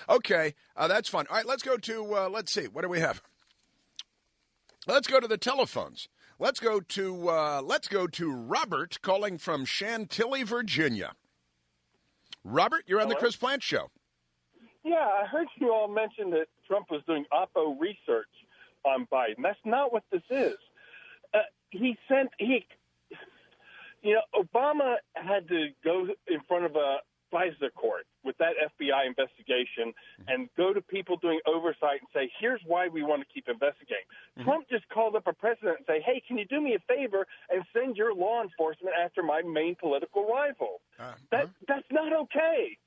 Okay, that's fun. All right, let's go to, let's see, what do we have? Let's go to the telephones. Let's go to Robert calling from Chantilly, Virginia. Robert, you're on the Chris Plante Show. Yeah, I heard you all mention that Trump was doing Oppo research on Biden. That's not what this is. Obama had to go in front of a FISA court with that FBI investigation and go to people doing oversight and say, here's why we want to keep investigating. Mm-hmm. Trump just called up a president and say, hey, can you do me a favor and send your law enforcement after my main political rival? That's not okay.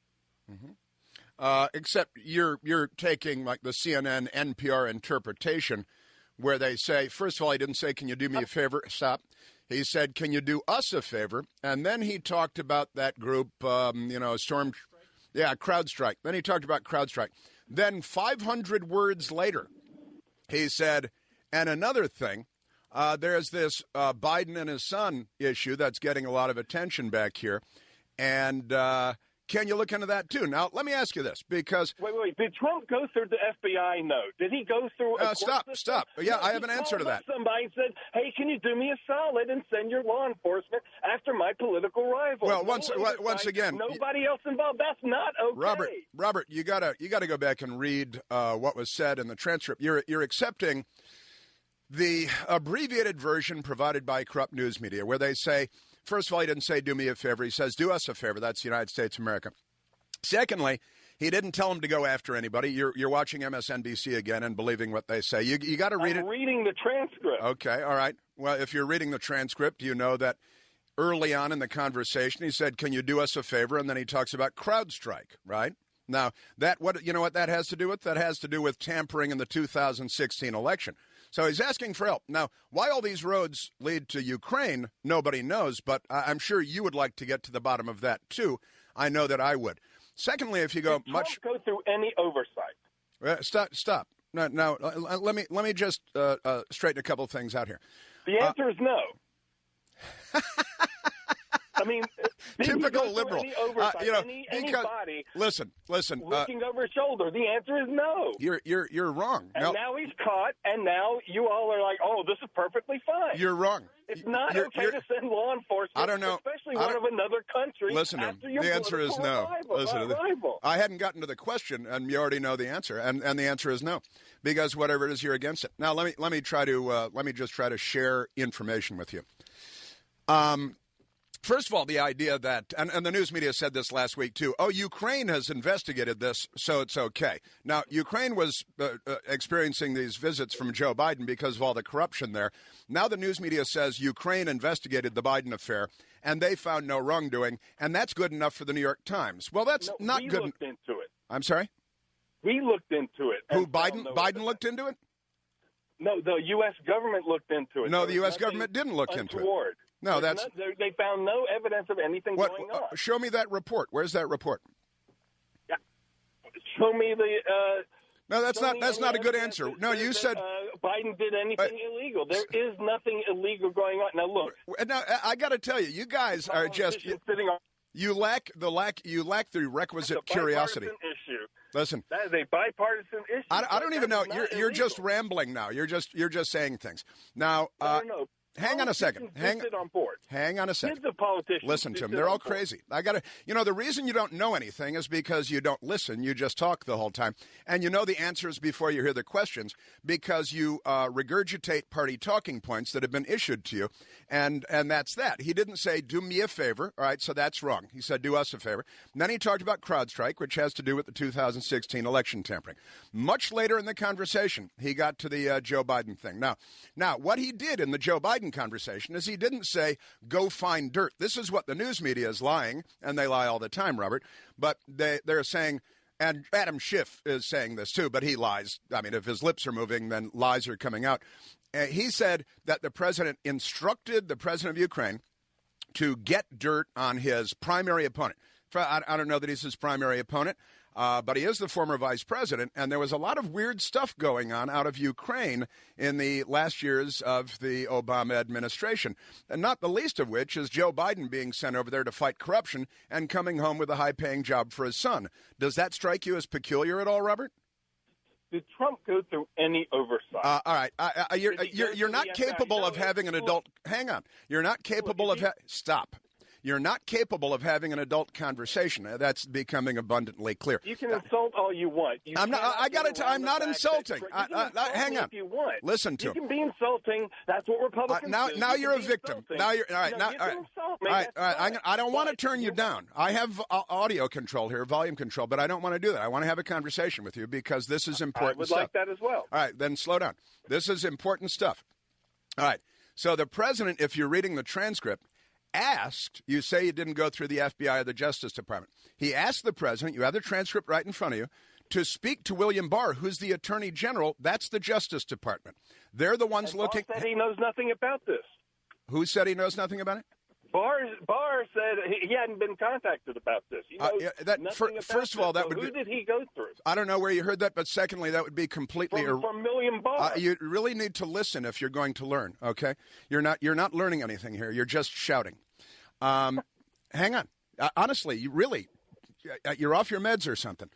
Mm-hmm. Except you're taking like the CNN NPR interpretation where they say, first of all, he didn't say, can you do me a favor? Stop. He said, can you do us a favor? And then he talked about that group, CrowdStrike. Then he talked about CrowdStrike. Then 500 words later, he said, and another thing, there's this Biden and his son issue that's getting a lot of attention back here. And can you look into that, too? Now, let me ask you this, because... Wait. Did Trump go through the FBI note? Did he go through a Stop. Yeah, I have an answer to that. Somebody said, hey, can you do me a solid and send your law enforcement after my political rival? Well, once again... Nobody else involved. That's not okay. Robert, you gotta go back and read what was said in the transcript. You're accepting the abbreviated version provided by corrupt news media, where they say... First of all, he didn't say, do me a favor. He says, do us a favor. That's the United States of America. Secondly, he didn't tell him to go after anybody. You're watching MSNBC again and believing what they say. You got to read it. I'm reading the transcript. Okay, all right. Well, if you're reading the transcript, you know that early on in the conversation, he said, can you do us a favor? And then he talks about CrowdStrike, right? Now, you know what that has to do with? That has to do with tampering in the 2016 election. So he's asking for help. Now, why all these roads lead to Ukraine, nobody knows, but I'm sure you would like to get to the bottom of that, too. I know that I would. Secondly, if you go much... Don't go through any oversight. Stop. No, let me just straighten a couple of things out here. The answer is no. I mean, typical liberal. Anybody listen. Looking over his shoulder. The answer is no. You're wrong. And now he's caught, and now you all are like, oh, this is perfectly fine. You're wrong. It's not okay to send law enforcement, I don't know, especially one of another country. Listen to him. The answer is no. I hadn't gotten to the question, and you already know the answer, and the answer is no, because whatever it is, you're against it. Now let me just try to share information with you. First of all, the idea that, and the news media said this last week, too, Ukraine has investigated this, so it's okay. Now, Ukraine was experiencing these visits from Joe Biden because of all the corruption there. Now the news media says Ukraine investigated the Biden affair, and they found no wrongdoing, and that's good enough for the New York Times. Well, that's not good. We looked into it. I'm sorry? We looked into it. Who, Biden looked into it? No, the U.S. government looked into it. No, the U.S. government didn't look into it. No, they found no evidence of anything going on. Show me that report. Where's that report? Yeah. Show me the. No, that's not a good answer. No, you said Biden did anything illegal. There is nothing illegal going on. Now look. Now I got to tell you, you guys are just you lack the requisite curiosity. Issue. Listen, that is a bipartisan issue. I don't even know. You're just rambling now. You're just saying things now. No. Hang on a second. Hang on a second. Kids of politicians. Listen to them. They're all crazy. The reason you don't know anything is because you don't listen. You just talk the whole time. And you know the answers before you hear the questions because you regurgitate party talking points that have been issued to you. And that's that. He didn't say, do me a favor. All right, so that's wrong. He said, do us a favor. And then he talked about CrowdStrike, which has to do with the 2016 election tampering. Much later in the conversation, he got to the Joe Biden thing. Now, what he did in the Joe Biden conversation is he didn't say, go find dirt. This is what the news media is lying, and they lie all the time, Robert. But they're saying, and Adam Schiff is saying this too, but he lies. I mean, if his lips are moving, then lies are coming out. He said that the president instructed the president of Ukraine to get dirt on his primary opponent. I don't know that he's his primary opponent. but he is the former vice president, and there was a lot of weird stuff going on out of Ukraine in the last years of the Obama administration, and not the least of which is Joe Biden being sent over there to fight corruption and coming home with a high-paying job for his son. Does that strike you as peculiar at all, Robert? Did Trump go through any oversight? All right. You're not capable of having an adult. Hang on. You're not capable of. Stop. You're not capable of having an adult conversation. That's becoming abundantly clear. You can insult all you want. I'm not insulting. Hang on. If you want. Listen to him. You can be insulting. That's what Republicans do. Now you're a victim. Now you're all right. All right. I don't want to turn you down. I have audio control here, volume control, but I don't want to do that. I want to have a conversation with you because this is important I would stuff. like that as well. All right. Then slow down. This is important stuff. All right. So the president, if you're reading the transcript, asked, you say you didn't go through the FBI or the Justice Department. He asked the president, you have the transcript right in front of you, to speak to William Barr, who's the Attorney General. That's the Justice Department. They're the ones looking. Barr said he knows nothing about this. Who said he knows nothing about it? Barr said he hadn't been contacted about this. First of all, that would who did he go through? I don't know where you heard that, but secondly, that would be completely from William Barr. You really need to listen if you're going to learn. Okay, you're not learning anything here. You're just shouting. Hang on. Honestly, you're off your meds or something.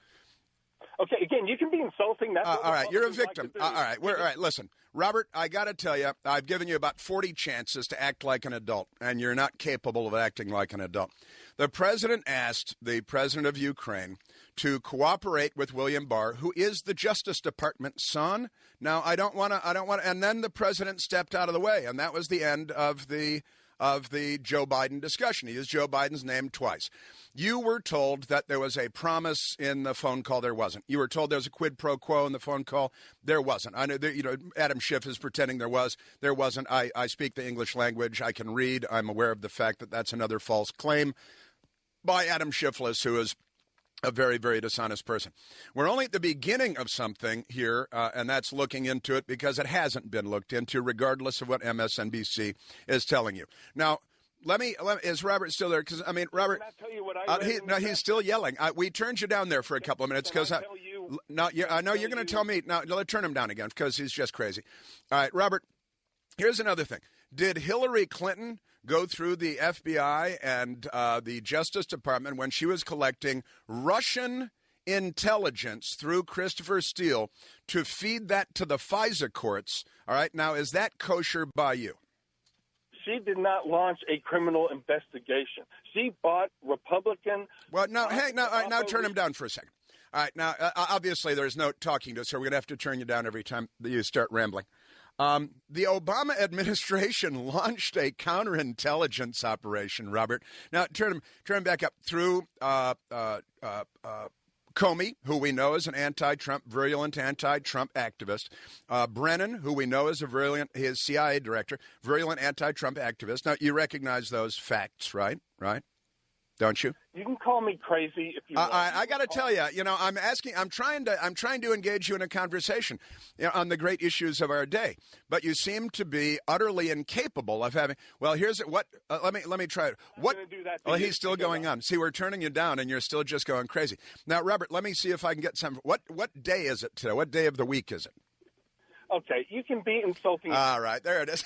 Okay, again, you can be insulting. That's all right, you're a victim. All right, listen. Robert, I got to tell you, I've given you about 40 chances to act like an adult, and you're not capable of acting like an adult. The president asked the president of Ukraine to cooperate with William Barr, who is the Justice Department's son. Now, I don't want to, and then the president stepped out of the way, and that was the end of the Joe Biden discussion. He used Joe Biden's name twice. You were told that there was a promise in the phone call. There wasn't. You were told there was a quid pro quo in the phone call. There wasn't. I know, Adam Schiff is pretending there was. There wasn't. I speak the English language. I can read. I'm aware of the fact that that's another false claim by Adam Schiffless, who is a very, very dishonest person. We're only at the beginning of something here, and that's looking into it because it hasn't been looked into, regardless of what MSNBC is telling you. Now, is Robert still there? Because, Robert, can I tell you what I he's still yelling. We turned you down there for a couple of minutes because I know you're going to tell me. Now, let's turn him down again because he's just crazy. All right, Robert, here's another thing. Did Hillary Clinton go through the FBI and the Justice Department when she was collecting Russian intelligence through Christopher Steele to feed that to the FISA courts? All right. Now, is that kosher by you? She did not launch a criminal investigation. She bought Republican. Well, no, hey, no, all right, now turn him down for a second. All right. Now, obviously, there's no talking to us, so we're going to have to turn you down every time that you start rambling. The Obama administration launched a counterintelligence operation, Robert. Now, turn him back up through Comey, who we know is an virulent anti-Trump activist. Brennan, who we know is his CIA director, virulent anti-Trump activist. Now, you recognize those facts, right? Right? Don't you? You can call me crazy if you want. I got to tell you, I'm trying to engage you in a conversation, on the great issues of our day. But you seem to be utterly incapable of having. Well, here's what. Let me try it. What? Oh, he's still going on. See, we're turning you down, and you're still just going crazy. Now, Robert, let me see if I can get some. What day is it today? What day of the week is it? Okay, you can be insulting. All right, there it is.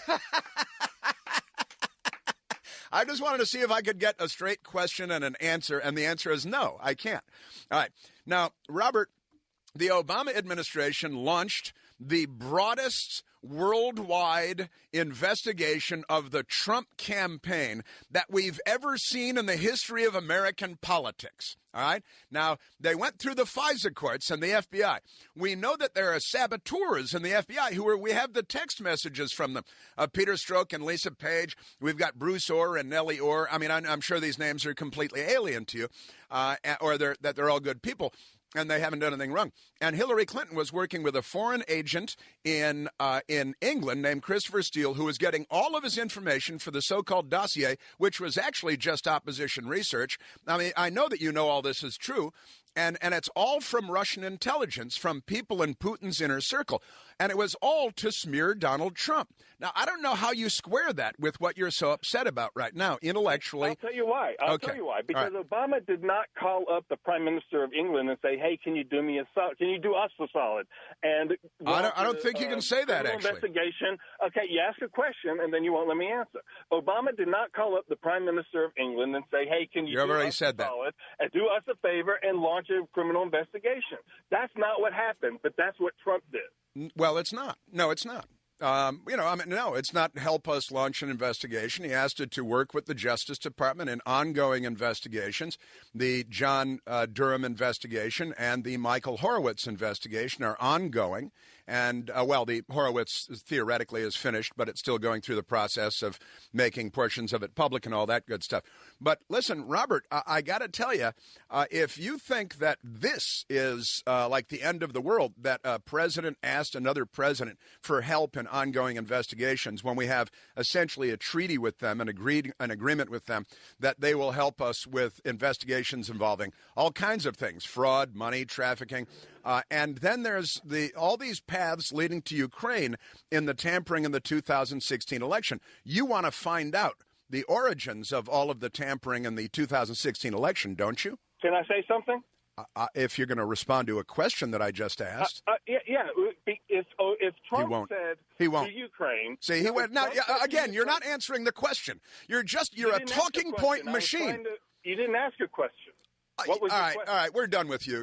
I just wanted to see if I could get a straight question and an answer, and the answer is no, I can't. All right. Now, Robert, the Obama administration launched the broadest worldwide investigation of the Trump campaign that we've ever seen in the history of American politics. All right. Now, they went through the FISA courts and the FBI. We know that there are saboteurs in the FBI we have the text messages from them. Peter Strzok and Lisa Page. We've got Bruce Orr and Nellie Orr. I mean, I'm sure these names are completely alien to you, or that they're all good people. And they haven't done anything wrong. And Hillary Clinton was working with a foreign agent in England named Christopher Steele, who was getting all of his information for the so-called dossier, which was actually just opposition research. I mean, I know that you know all this is true. And it's all from Russian intelligence, from people in Putin's inner circle. And it was all to smear Donald Trump. Now, I don't know how you square that with what you're so upset about right now, intellectually. I'll tell you why. Because Obama did not call up the Prime Minister of England and say, hey, can you do me a solid? Can you do us a solid? And I don't think you can say that, actually. Investigation. Okay, you ask a question, and then you won't let me answer. Obama did not call up the Prime Minister of England and say, hey, can you do us a solid and do us a favor and launch a criminal investigation. That's not what happened, but that's what Trump did. Well, it's not. No, it's not. No, it's not help us launch an investigation. He asked it to work with the Justice Department in ongoing investigations. The John Durham investigation and the Michael Horowitz investigation are ongoing. And, the Horowitz theoretically is finished, but it's still going through the process of making portions of it public and all that good stuff. But listen, Robert, I got to tell you, if you think that this is like the end of the world, that a president asked another president for help in ongoing investigations when we have essentially a treaty with them, an agreement with them, that they will help us with investigations involving all kinds of things, fraud, money, trafficking. And then there's all these paths leading to Ukraine in the tampering in the 2016 election. You want to find out the origins of all of the tampering in the 2016 election, don't you? Can I say something? If you're going to respond to a question that I just asked. If Trump said he won't. to Ukraine. See, he went. Now, again, you're not answering the question. You're a talking point machine. You didn't ask a question. What was all right, we're done with you.